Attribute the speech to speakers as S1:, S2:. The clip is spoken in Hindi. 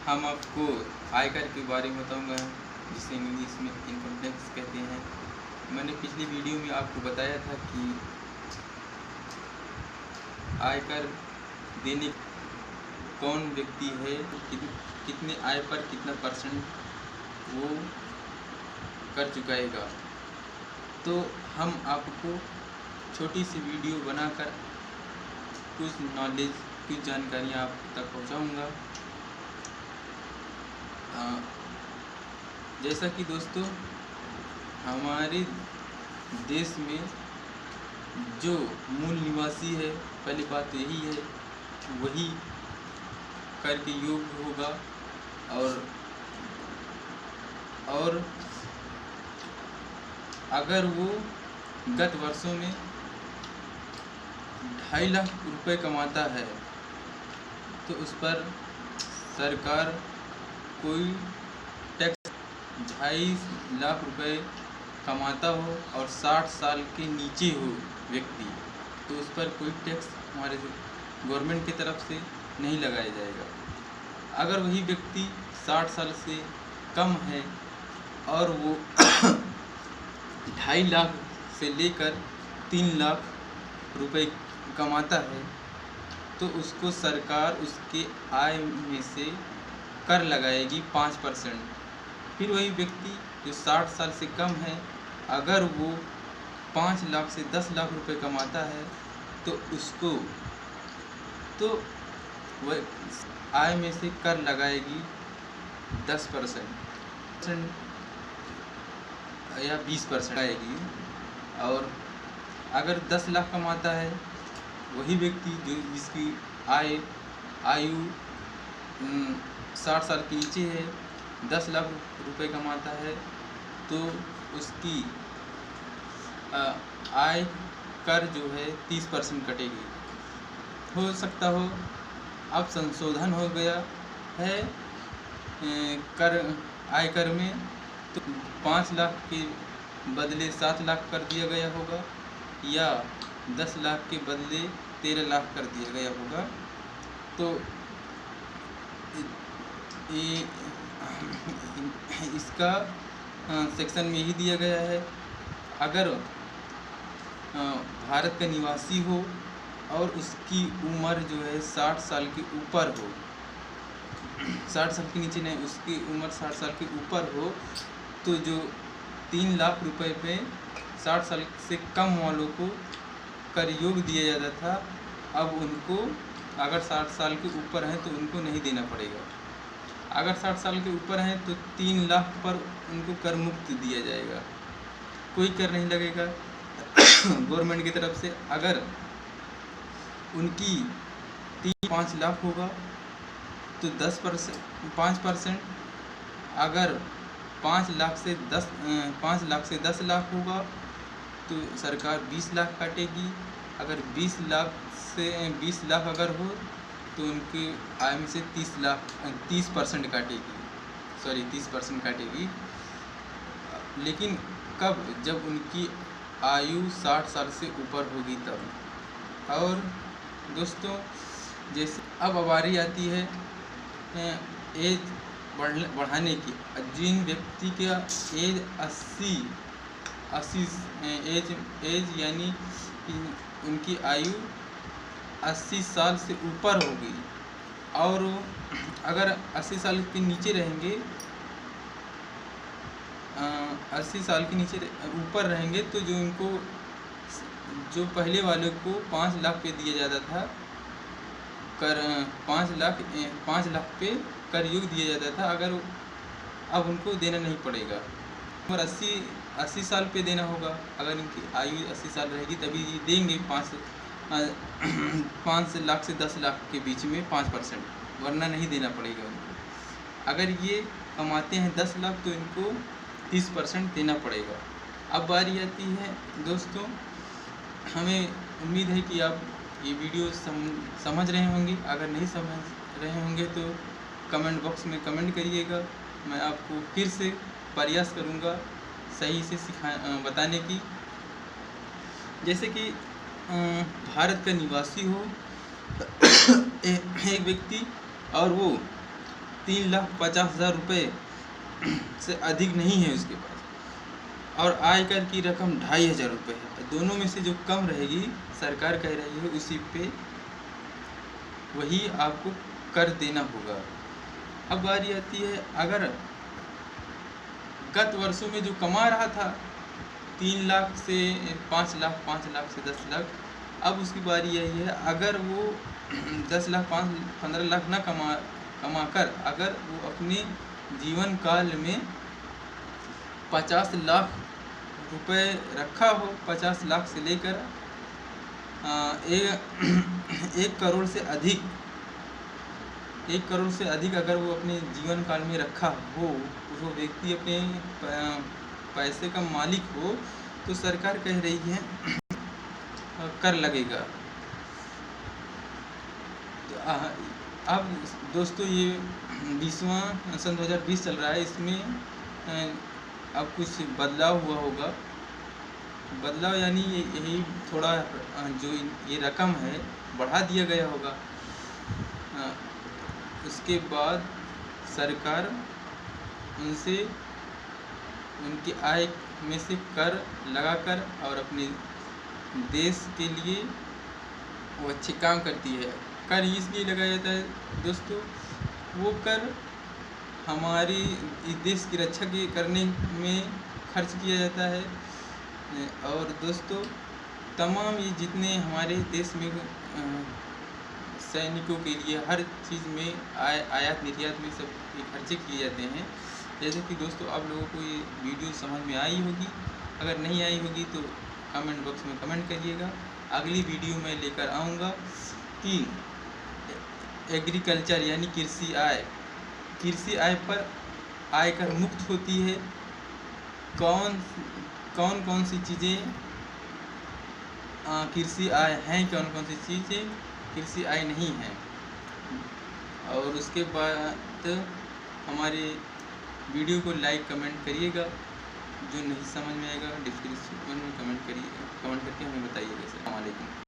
S1: हम आपको आयकर के बारे में बताऊंगा, जिसे इंग्लिश में इनकम टैक्स कहते हैं। मैंने पिछली वीडियो में आपको बताया था कि आयकर देने कौन व्यक्ति है, कितने आय पर कितना परसेंट वो कर चुकाएगा। तो हम आपको छोटी सी वीडियो बनाकर कुछ नॉलेज, कुछ जानकारियाँ आप तक पहुँचाऊँगा। जैसा कि दोस्तों, हमारे देश में जो मूल निवासी है, पहली बात यही है, वही कर के योग्य होगा। और अगर वो गत वर्षों में 2.5 लाख रुपए कमाता है तो उस पर सरकार कोई टैक्स 2.5 लाख रुपए कमाता हो और 60 साल के नीचे हो व्यक्ति, तो उस पर कोई टैक्स हमारे गवर्नमेंट की तरफ से नहीं लगाया जाएगा। अगर वही व्यक्ति 60 साल से कम है और वो 2.5 लाख से लेकर 3 लाख रुपए कमाता है तो उसको सरकार उसके आय में से कर लगाएगी 5%। फिर वही व्यक्ति जो 60 साल से कम है, अगर वो 5 लाख से 10 लाख रुपए कमाता है तो उसको वह आय में से कर लगाएगी 10% या 20% आएगी। और अगर 10 लाख कमाता है वही व्यक्ति जिसकी आयु 60 साल के नीचे है, 10 लाख रुपए कमाता है, तो उसकी आय कर जो है 30% कटेगी। हो सकता हो अब संशोधन हो गया है कर आयकर में, तो 5 लाख के बदले 7 लाख कर दिया गया होगा या 10 लाख के बदले 13 लाख कर दिया गया होगा। तो इसका सेक्शन में ही दिया गया है, अगर भारत का निवासी हो और उसकी उम्र जो है 60 साल के ऊपर हो, 60 साल के नीचे नहीं, उसकी उम्र 60 साल के ऊपर हो, तो जो 3 लाख रुपए पे 60 साल से कम वालों को कर योग दिया जाता था, अब उनको अगर 60 साल के ऊपर हैं तो उनको नहीं देना पड़ेगा। अगर 60 साल के ऊपर हैं तो 3 लाख पर उनको कर मुक्त दिया जाएगा, कोई कर नहीं लगेगा गवर्नमेंट की तरफ से। अगर उनकी 5 लाख होगा तो 5%। अगर 5 लाख से 10 लाख होगा तो सरकार 20 लाख काटेगी। अगर 20 लाख अगर हो तो उनकी आय में से 30% काटेगी। लेकिन कब? जब उनकी आयु 60 साल से ऊपर होगी तब। और दोस्तों, जैसे अब बारी आती है एज बढ़ाने की, जिन व्यक्ति का एज 80 एज यानी उनकी आयु 80 साल से ऊपर होगी और अगर 80 साल के नीचे रहेंगे, 80 साल के नीचे ऊपर रहेंगे, तो जो पहले वाले को 5 लाख पे दिया जाता था कर, 5 लाख पे कर योग दिया जाता था, अगर अब उनको देना नहीं पड़ेगा और 80 साल पे देना होगा। अगर इनकी आयु 80 साल रहेगी तभी देंगे 5 लाख से 10 लाख के बीच में 5%, वरना नहीं देना पड़ेगा उनको। अगर ये कमाते हैं 10 लाख तो इनको 30% देना पड़ेगा। अब बारी आती है दोस्तों, हमें उम्मीद है कि आप ये वीडियो समझ रहे होंगे। अगर नहीं समझ रहे होंगे तो कमेंट बॉक्स में कमेंट करिएगा, मैं आपको फिर से प्रयास करूँगा सही से बताने की। जैसे कि भारत का निवासी हो एक व्यक्ति और वो 3,50,000 रुपये से अधिक नहीं है उसके पास, और आयकर की रकम 2,500 रुपये है। दोनों में से जो कम रहेगी सरकार कह रही है उसी पे वही आपको कर देना होगा। अब बारी आती है, अगर गत वर्षों में जो कमा रहा था 3 लाख से 5 लाख, 5 लाख से 10 लाख, अब उसकी बारी यही है, अगर वो 10 लाख 15 लाख ना कमा कर अगर वो अपने जीवन काल में 50 लाख रुपए रखा हो, 50 लाख से लेकर 1 करोड़ से अधिक, 1 करोड़ से अधिक अगर वो अपने जीवन काल में रखा हो, वो व्यक्ति अपने पैसे का मालिक हो, तो सरकार कह रही है कर लगेगा। तो अब दोस्तों ये 20वां सन 2020 चल रहा है, इसमें अब कुछ बदलाव हुआ होगा। बदलाव यानी यही थोड़ा जो ये रकम है बढ़ा दिया गया होगा। उसके बाद सरकार उनसे उनकी आय में से कर लगाकर और अपने देश के लिए वो अच्छे काम करती है। कर इसलिए लगाया जाता है दोस्तों, वो कर हमारी इस देश की रक्षा के करने में खर्च किया जाता है। और दोस्तों तमाम ये जितने हमारे देश में सैनिकों के लिए हर चीज़ में आयात निर्यात में सब खर्चे किए जाते हैं। जैसे कि दोस्तों आप लोगों को ये वीडियो समझ में आई होगी, अगर नहीं आई होगी तो कमेंट बॉक्स में कमेंट करिएगा। अगली वीडियो में लेकर आऊँगा कि एग्रीकल्चर यानी कृषि आय पर आयकर मुक्त होती है, कौन सी चीज़ें कृषि आय हैं, कौन सी चीज़ें कृषि आय नहीं है। और उसके बाद हमारे वीडियो को लाइक कमेंट करिएगा, जो नहीं समझ में आएगा डिस्क्रिप्शन में कमेंट करके हमें बताइएगा। अस्सलाम वालेकुम।